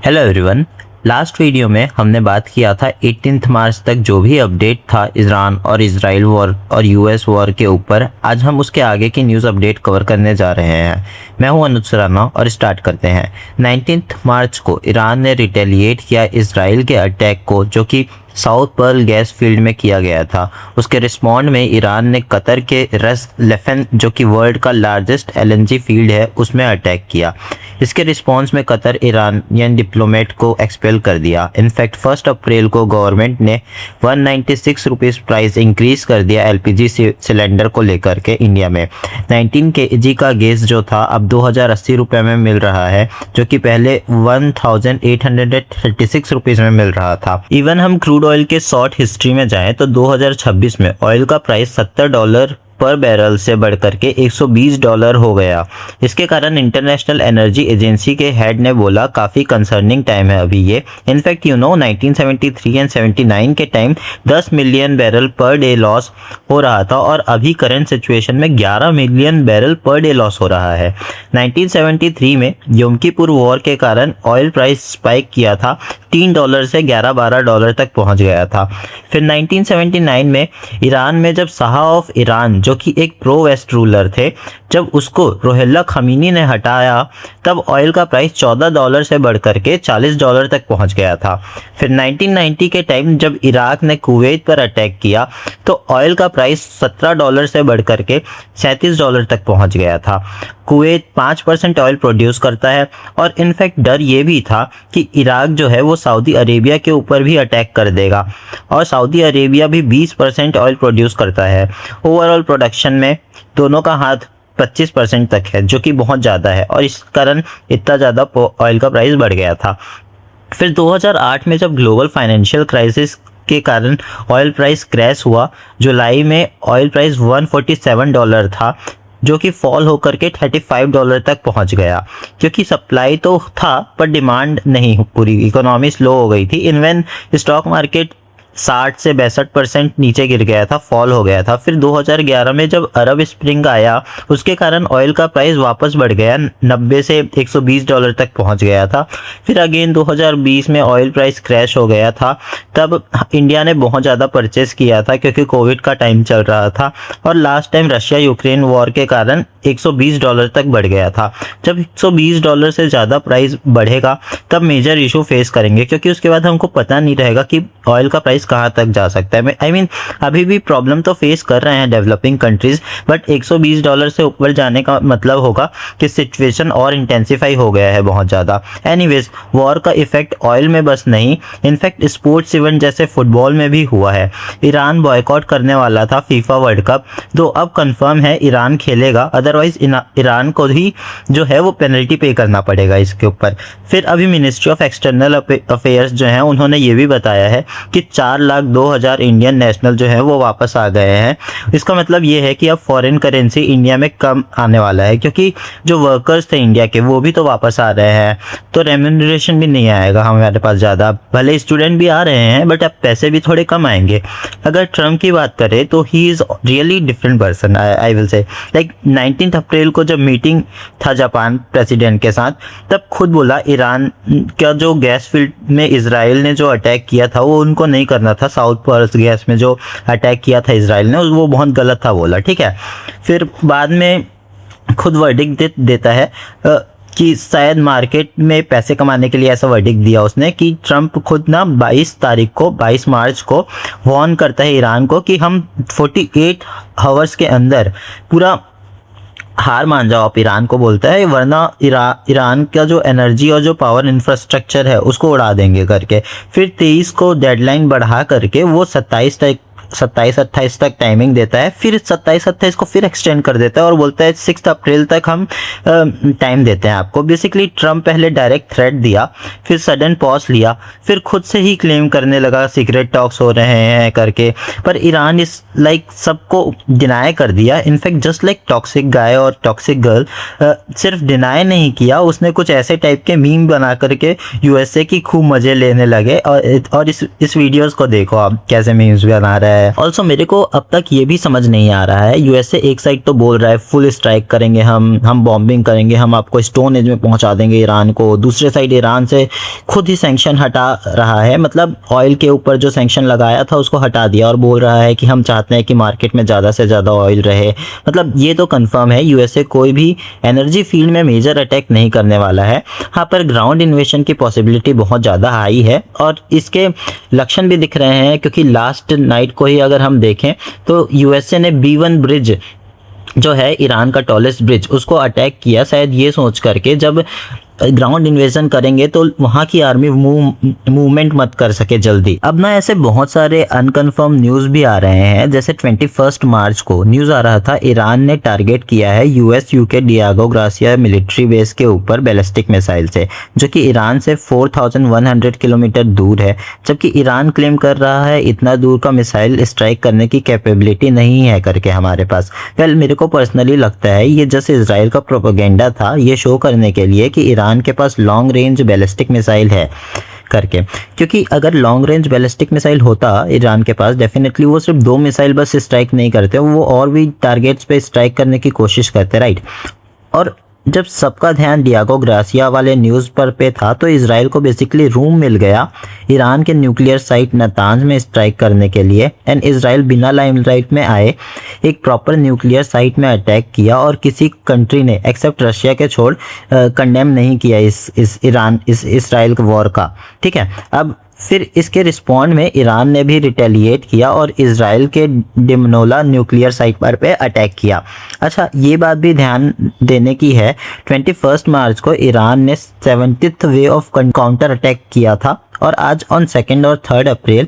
Hello everyone. Last video में हमने बात किया था 18 मार्च तक जो भी अपडेट था ईरान और इजराइल वॉर और यूएस वॉर के ऊपर। आज हम उसके आगे की न्यूज़ अपडेट कवर करने जा रहे हैं। मैं हूं अनुज सुराना और स्टार्ट करते हैं। 19 मार्च को ईरान ने रिटेलिएट किया इजराइल के अटैक को, जो कि साउथ पर्ल गैस फील्ड में किया गया था। उसके रिस्पॉन्ड में ईरान ने कतर के रस लेफन, जो कि वर्ल्ड का लार्जेस्ट एलएनजी फील्ड है, उसमें अटैक किया। इसके रिस्पॉन्स में कतर ईरानियन डिप्लोमेट को एक्सपेल कर दिया। इनफैक्ट 1 अप्रैल को गवर्नमेंट ने 196 रुपीज़ प्राइस इंक्रीज कर दिया एलपीजी सिलेंडर को लेकर के इंडिया में। 19 केजी का गैस जो था अब 2080 रुपये में मिल रहा है, जो कि पहले 1836 रुपीज़ में मिल रहा था। इवन हम क्रूड ऑयल के शॉर्ट हिस्ट्री में जाएं तो 2026 में ऑयल का प्राइस $70 पर बैरल से बढ़कर के $120 हो गया। इसके कारण इंटरनेशनल एनर्जी एजेंसी के हेड ने बोला काफ़ी कंसर्निंग टाइम है अभी ये। इनफैक्ट 1973 एंड 79 के time 10 million barrel per day loss हो रहा था और अभी करंट सिचुएशन में 11 million barrel per day loss हो रहा है। 1973 में योम किपुर वॉर के कारण ऑयल प्राइस स्पाइक किया था, $3 से $11-12 तक पहुंच गया था। फिर 1979 में ईरान में जब शाह ऑफ ईरान, जो कि एक प्रो वेस्ट रूलर थे, जब उसको रुहुल्लाह खमीनी ने हटाया, तब ऑयल का प्राइस $14 से बढ़कर के $40 तक पहुंच गया था। फिर 1990 के टाइम जब इराक ने कुवैत पर अटैक किया तो ऑयल का प्राइस $17 से बढ़कर के $37 तक पहुंच गया था। कुवैत 5% ऑयल प्रोड्यूस करता है और इनफैक्ट डर ये भी था कि इराक जो है वो सऊदी अरेबिया के ऊपर भी अटैक कर देगा, और सऊदी अरेबिया भी 20% ऑयल प्रोड्यूस करता है। ओवरऑल प्रोडक्शन में दोनों का हाथ 25% तक है, जो कि बहुत ज़्यादा है, और इस कारण इतना ज़्यादा ऑयल का प्राइस बढ़ गया था। फिर 2008 में जब ग्लोबल फाइनेंशियल क्राइसिस के कारण ऑयल प्राइस क्रैश हुआ, जुलाई में ऑयल प्राइस $147 था, जो कि फॉल होकर के $35 तक पहुंच गया, क्योंकि सप्लाई तो था पर डिमांड नहीं, पूरी इकोनॉमी स्लो हो गई थी। इवन स्टॉक मार्केट 60 से 62% नीचे गिर गया था, फॉल हो गया था। फिर 2011 में जब अरब स्प्रिंग आया, उसके कारण ऑयल का प्राइस वापस बढ़ गया, 90 से $120 तक पहुंच गया था। फिर अगेन 2020 में ऑयल प्राइस क्रैश हो गया था। तब इंडिया ने बहुत ज़्यादा परचेस किया था क्योंकि कोविड का टाइम चल रहा था, और last time Russia Ukraine war के कारण $120 तक बढ़ गया था। जब $120 से ज़्यादा प्राइस बढ़ेगा तब मेजर इशू फेस करेंगे, क्योंकि उसके बाद हमको पता नहीं रहेगा कि ऑयल का प्राइस कहाँ तक जा सकता है। आई मीन अभी भी प्रॉब्लम तो फेस कर रहे हैं डेवलपिंग कंट्रीज, बट $120 से ऊपर जाने का मतलब होगा कि सिचुएशन और इंटेंसिफाई हो गया है बहुत ज़्यादा। एनीवेज, वॉर का इफेक्ट ऑयल में बस नहीं, इनफैक्ट स्पोर्ट्स इवेंट जैसे फुटबॉल में भी हुआ है। ईरान बॉयकॉट करने वाला था फीफा वर्ल्ड कप, तो अब कंफर्म है ईरान खेलेगा, अदरवाइज ईरान को ही जो है वो पेनल्टी पे करना पड़ेगा इसके ऊपर। फिर अभी मिनिस्ट्री ऑफ एक्सटर्नल अफेयर्स जो है उन्होंने ये भी बताया है कि 4,02,000 इंडियन नेशनल जो है वो वापस आ गए हैं। इसका मतलब ये है कि अब फॉरेन करेंसी इंडिया में कम आने वाला है, क्योंकि जो वर्कर्स थे इंडिया के वो भी तो वापस आ रहे हैं, तो रेम्यूनरेशन भी नहीं आएगा हमारे पास ज़्यादा। भले स्टूडेंट भी आ रहे हैं बट अब पैसे भी थोड़े कम आएंगे। अगर ट्रम्प की बात करें तो he is really different person, I will say. Like 19 अप्रैल को जब मीटिंग था जापान प्रेसिडेंट के साथ, तब खुद बोला ईरान का जो गैस फील्ड में इजराइल ने जो अटैक किया था वो उनको नहीं करना था। साउथ पर्ल गैस में जो अटैक किया था इजराइल ने वो बहुत गलत था बोला, ठीक है। फिर बाद में खुद वर्डिक्ट देता है कि शायद मार्केट में पैसे कमाने के लिए ऐसा वर्डिक्ट दिया उसने कि ट्रम्प खुद ना 22 मार्च को वार्न करता है ईरान को कि हम 48 आवर्स के अंदर पूरा हार मान जाओ आप, ईरान को बोलता है, वरना ईरान का जो एनर्जी और जो पावर इंफ्रास्ट्रक्चर है उसको उड़ा देंगे करके। फिर 23 को डेडलाइन बढ़ा करके वो 27-28 तक टाइमिंग देता है। फिर 27-28 को फिर एक्सटेंड कर देता है और बोलता है 6 अप्रैल तक हम टाइम देते हैं आपको। बेसिकली ट्रम्प पहले डायरेक्ट थ्रेट दिया, फिर सडन पॉज लिया, फिर खुद से ही क्लेम करने लगा सीक्रेट टॉक्स हो रहे हैं करके, पर ईरान इस सबको डिनाई कर दिया। इनफैक्ट जस्ट लाइक टॉक्सिक गाय और टॉक्सिक गर्ल, सिर्फ डिनाई नहीं किया, उसने कुछ ऐसे टाइप के मीम बना करके यूएसए की खूब मज़े लेने लगे। और इस वीडियोस को देखो आप, कैसे मीम्स बना रहा है है। ऑल्सो मेरे को अब तक ये भी समझ नहीं आ रहा है, यूएसए एक साइड तो बोल रहा है फुल स्ट्राइक करेंगे, हम बॉम्बिंग करेंगे, हम आपको स्टोन एज में पहुंचा देंगे ईरान को। दूसरे साइड ईरान से खुद ही सैंक्शन हटा रहा है, मतलब ऑयल के ऊपर जो सैंक्शन लगाया था उसको हटा दिया और बोल रहा है कि हम चाहते हैं कि मार्केट में ज़्यादा से ज़्यादा ऑयल रहे। मतलब ये तो कंफर्म है यूएसए कोई भी एनर्जी फील्ड में मेजर अटैक नहीं करने वाला है। हाँ, पर ग्राउंड इन्वेशन की पॉसिबिलिटी बहुत ज़्यादा हाई है और इसके लक्षण भी दिख रहे हैं, क्योंकि लास्ट नाइट को ही अगर हम देखें तो यूएसए ने B1 ब्रिज जो है ईरान का टॉलेस्ट ब्रिज उसको अटैक किया, शायद ये सोच करके जब ग्राउंड इन्वेजन करेंगे तो वहाँ की आर्मी मूवमेंट मत कर सके जल्दी। अब ना ऐसे बहुत सारे अनकन्फर्म न्यूज़ भी आ रहे हैं, जैसे 21 मार्च को न्यूज़ आ रहा था ईरान ने टारगेट किया है US UK Diego Garcia military base के ऊपर बैलिस्टिक मिसाइल से, जो कि ईरान से 4100 किलोमीटर दूर है, जबकि ईरान क्लेम कर रहा है इतना दूर का मिसाइल स्ट्राइक करने की कैपेबिलिटी नहीं है करके हमारे पास। वेल, मेरे को पर्सनली लगता है ये जस्ट इजराइल का प्रोपेगेंडा था, ये शो करने के लिए कि ईरान के पास लॉन्ग रेंज बैलिस्टिक मिसाइल है करके। क्योंकि अगर लॉन्ग रेंज बैलिस्टिक मिसाइल होता ईरान के पास, डेफिनेटली वो सिर्फ 2 मिसाइल बस स्ट्राइक नहीं करते, वो और भी टारगेट्स पे स्ट्राइक करने की कोशिश करते, राइट। और जब सबका ध्यान डियागो गार्सिया वाले न्यूज़ पर पे था तो इजराइल को बेसिकली रूम मिल गया ईरान के न्यूक्लियर साइट नतांज में स्ट्राइक करने के लिए। एंड इजराइल बिना लाइमलाइट में आए एक प्रॉपर न्यूक्लियर साइट में अटैक किया और किसी कंट्री ने एक्सेप्ट रशिया के छोड़ कंडेम नहीं किया इस इजराइल वॉर का, ठीक है। अब फिर इसके रिस्पॉन्ड में ईरान ने भी रिटेलिएट किया और इजराइल के डिमनोला न्यूक्लियर साइट पर पे अटैक किया। अच्छा, ये बात भी ध्यान देने की है, 21 मार्च को ईरान ने 70th way of counter attack किया था और आज ऑन 2 और 3 अप्रैल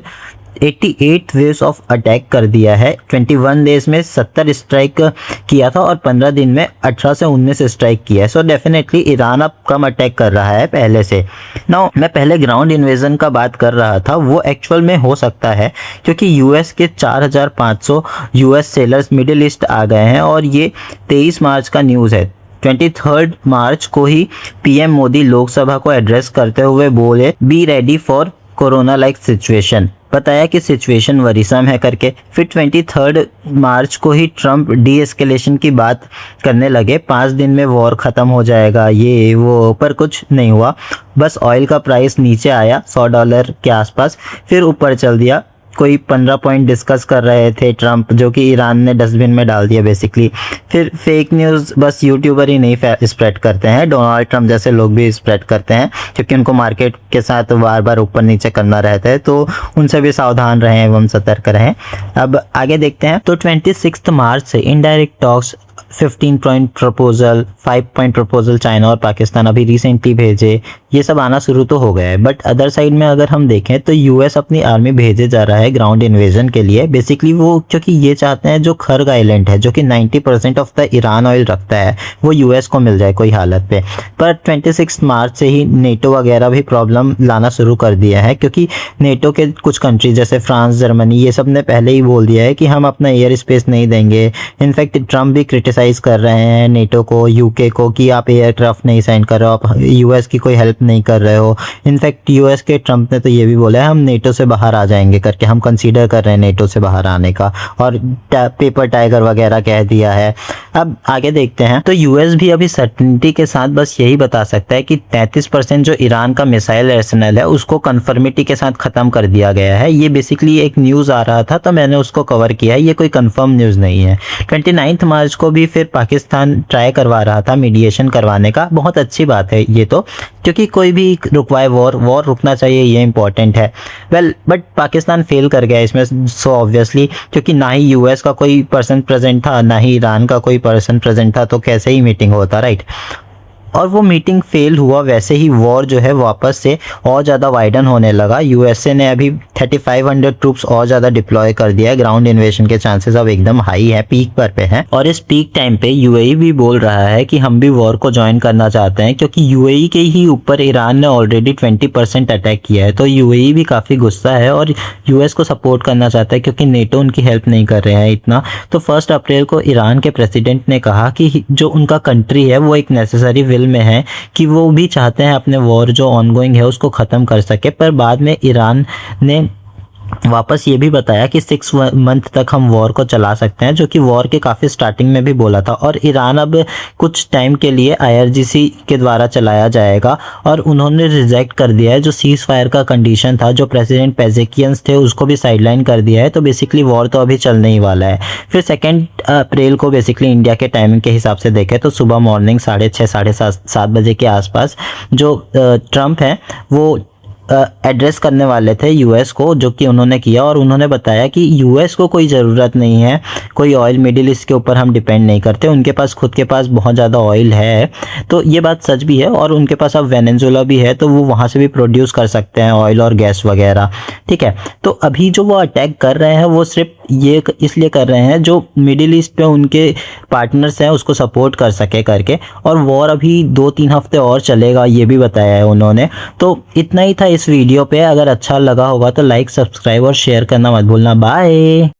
88 वेव्स ऑफ अटैक कर दिया है। 21 डेज में 70 स्ट्राइक किया था और 15 दिन में 18 से 19 स्ट्राइक किया है। सो डेफिनेटली ईरान अब कम अटैक कर रहा है पहले से। नाउ मैं पहले ग्राउंड इन्वेजन का बात कर रहा था, वो एक्चुअल में हो सकता है क्योंकि यूएस के 4500 यूएस सेलर्स मिडिल ईस्ट आ गए हैं और ये 23 मार्च का न्यूज़ है। 23 मार्च को ही पीएम मोदी लोकसभा को एड्रेस करते हुए बोले, be ready for corona like situation, बताया कि सिचुएशन वरीसम है करके। फिर 23 मार्च को ही ट्रंप डी एस्केलेशन की बात करने लगे, 5 दिन में वॉर ख़त्म हो जाएगा, ये वो, पर कुछ नहीं हुआ। बस ऑयल का प्राइस नीचे आया $100 के आसपास, फिर ऊपर चल दिया। कोई 15 पॉइंट डिस्कस कर रहे थे ट्रंप, जो कि ईरान ने डस्टबिन में डाल दिया बेसिकली। फिर फेक न्यूज़ बस यूट्यूबर ही नहीं स्प्रेड करते हैं, डोनाल्ड ट्रंप जैसे लोग भी स्प्रेड करते हैं, क्योंकि उनको मार्केट के साथ बार बार ऊपर नीचे करना रहता है, तो उनसे भी सावधान रहें एवं सतर्क रहें। अब आगे देखते हैं। तो 26 मार्च से indirect talks, 15 point proposal, 5 point proposal China और पाकिस्तान अभी रिसेंटली भेजे, ये सब आना शुरू तो हो गया है। बट अदर साइड में अगर हम देखें तो यूएस अपनी आर्मी भेजे जा रहा है ग्राउंड इन्वेजन के लिए। बेसिकली वो क्योंकि ये चाहते हैं जो खर्ग आइलैंड है, जो कि 90% ऑफ द ईरान ऑयल रखता है, वो यूएस को मिल जाए कोई हालत पे। पर 26 मार्च से ही नेटो वगैरह भी प्रॉब्लम लाना शुरू कर दिया है, क्योंकि नेटो के कुछ कंट्री जैसे फ्रांस, जर्मनी, ये सब ने पहले ही बोल दिया है कि हम अपना एयर स्पेस नहीं देंगे। इनफैक्ट ट्रंप भी क्रिटिसाइज कर रहे हैं नेटो को, यूके को, कि आप एयरक्राफ्ट नहीं सेंड कर रहे हो, आप यूएस की कोई हेल्प नहीं कर रहे हो। इनफैक्ट यूएस के ट्रंप ने तो ये भी बोला है हम नेटो से बाहर आ जाएंगे करके, हम कंसीडर कर रहे हैं नेटो से बाहर आने का, और पेपर टाइगर वगैरह कह दिया है। अब आगे देखते हैं। तो यूएस भी अभी सर्टेनिटी के साथ बस यही बता सकता है कि 33% जो ईरान का मिसाइल आर्सेनल है उसको कन्फर्मिटी के साथ ख़त्म कर दिया गया है। ये बेसिकली एक न्यूज़ आ रहा था तो मैंने उसको कवर किया है, ये कोई कंफर्म न्यूज़ नहीं है। 29 मार्च को भी फिर पाकिस्तान ट्राई करवा रहा था मीडिएशन करवाने का, बहुत अच्छी बात है ये तो, क्योंकि कोई भी रुकवाए वॉर रुकना चाहिए, ये इंपॉर्टेंट है। वेल, बट पाकिस्तान फेल कर गया इसमें सो ऑब्वियसली, क्योंकि ना ही यूएस का कोई पर्सन प्रेजेंट था, ना ही ईरान का कोई पर्सन प्रेजेंट था, तो कैसे ही मीटिंग होता, राइट। और वो मीटिंग फेल हुआ, वैसे ही वॉर जो है वापस से और ज़्यादा वाइडन होने लगा। यूएसए ने अभी 3500 ट्रूप्स और ज़्यादा डिप्लॉय कर दिया है, ग्राउंड इन्वेशन के चांसेस अब एकदम हाई है, पीक पर पे हैं। और इस पीक टाइम पे यूएई भी बोल रहा है कि हम भी वॉर को ज्वाइन करना चाहते हैं, क्योंकि यूएई के ही ऊपर ईरान ने ऑलरेडी 20% अटैक किया है, तो यूएई भी काफ़ी गुस्सा है और यूएस को सपोर्ट करना चाहता है, क्योंकि नेटो उनकी हेल्प नहीं कर रहे हैं इतना। तो 1 अप्रैल को ईरान के प्रेसिडेंट ने कहा कि जो उनका कंट्री है वो एक नेसेसरी विल में है, कि वो भी चाहते हैं अपने वॉर जो ऑनगोइंग है उसको ख़त्म कर सके। पर बाद में ईरान ने वापस ये भी बताया कि 6 मंथ तक हम वॉर को चला सकते हैं, जो कि वॉर के काफ़ी स्टार्टिंग में भी बोला था। और ईरान अब कुछ टाइम के लिए IRGC के द्वारा चलाया जाएगा और उन्होंने रिजेक्ट कर दिया है जो सीज फायर का कंडीशन था, जो प्रेसिडेंट पेजेकियंस थे उसको भी साइडलाइन कर दिया है। तो बेसिकली वॉर तो अभी चलने ही वाला है। फिर 2 अप्रैल को बेसिकली इंडिया के टाइमिंग के हिसाब से देखें तो सुबह मॉर्निंग 6:30 7:30 बजे के आसपास जो ट्रम्प हैं वो एड्रेस करने वाले थे यूएस को, जो कि उन्होंने किया। और उन्होंने बताया कि यूएस को कोई ज़रूरत नहीं है, कोई ऑयल मिडिल ईस्ट के ऊपर हम डिपेंड नहीं करते, उनके पास खुद के पास बहुत ज़्यादा ऑयल है। तो ये बात सच भी है। और उनके पास अब वेनेजुएला भी है, तो वो वहाँ से भी प्रोड्यूस कर सकते हैं ऑयल और गैस वगैरह। ठीक है, तो अभी जो वो अटैक कर रहे हैं वो सिर्फ ये इसलिए कर रहे हैं जो मिडिल ईस्ट पे उनके पार्टनर्स हैं उसको सपोर्ट कर सके करके। और वॉर अभी 2-3 हफ्ते और चलेगा, ये भी बताया है उन्होंने। तो इतना ही था इस वीडियो पे। अगर अच्छा लगा होगा तो लाइक, सब्सक्राइब और शेयर करना मत भूलना। बाय।